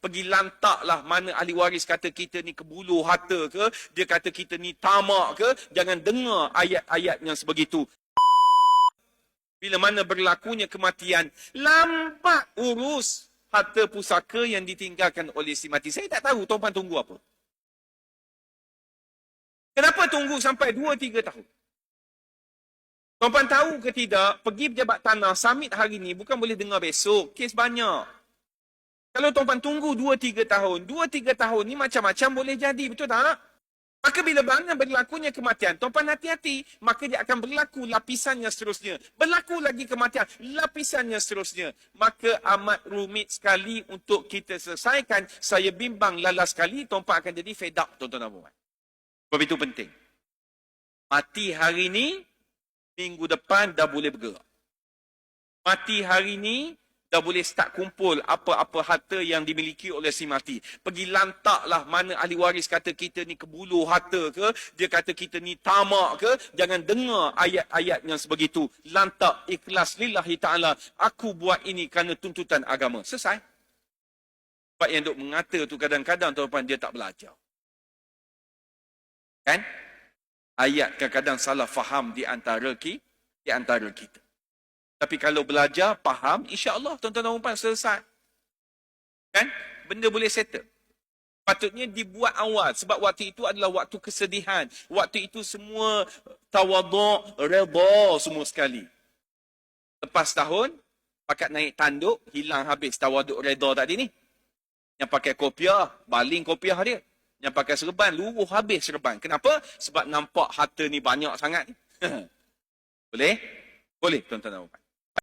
Pergi lantaklah mana ahli waris kata kita ni kebulu harta ke, dia kata kita ni tamak ke, jangan dengar ayat-ayat yang sebegitu. Bila mana berlakunya kematian, lambat urus harta pusaka yang ditinggalkan oleh si mati. Saya tak tahu tuan-tuan tunggu apa. Kenapa tunggu sampai 2-3 tahun? Tuan-tuan tahu ke tidak, pergi pejabat tanah, summit hari ni bukan boleh dengar besok. Kes banyak. Kalau tuan-tuan tunggu 2-3 tahun, 2-3 tahun ni macam-macam boleh jadi, betul tak? Maka bila mana berlakunya kematian, tuan-tuan hati-hati, maka dia akan berlaku lapisan yang seterusnya. Berlaku lagi kematian, lapisan yang seterusnya. Maka amat rumit sekali untuk kita selesaikan. Saya bimbang lalas sekali, tuan-tuan akan jadi fed up, tuan-tuan dan puan. Sebab itu penting. Mati hari ni, minggu depan dah boleh bergerak. Mati hari ni, dah boleh start kumpul apa-apa harta yang dimiliki oleh si mati. Pergi lantaklah mana ahli waris kata kita ni kebulu harta ke, dia kata kita ni tamak ke, jangan dengar ayat-ayat yang sebegitu. Lantak, ikhlas lillahi ta'ala, aku buat ini kerana tuntutan agama. Selesai. Sebab yang duk mengata tu kadang-kadang tuan-tuan dia tak belajar. Kan? Ayat kadang-kadang salah faham di antara kita. Tapi kalau belajar, faham, insya-Allah tuan-tuan dan puan selesai. Kan? Benda boleh settle. Patutnya dibuat awal. Sebab waktu itu adalah waktu kesedihan. Waktu itu semua tawaduk, redha semua sekali. Lepas tahun, pakat naik tanduk, hilang habis tawaduk redha tadi ni. Yang pakai kopiah, baling kopiah dia. Yang pakai serban, luruh habis serban. Kenapa? Sebab nampak harta ni banyak sangat. Boleh? Boleh tuan-tuan dan puan.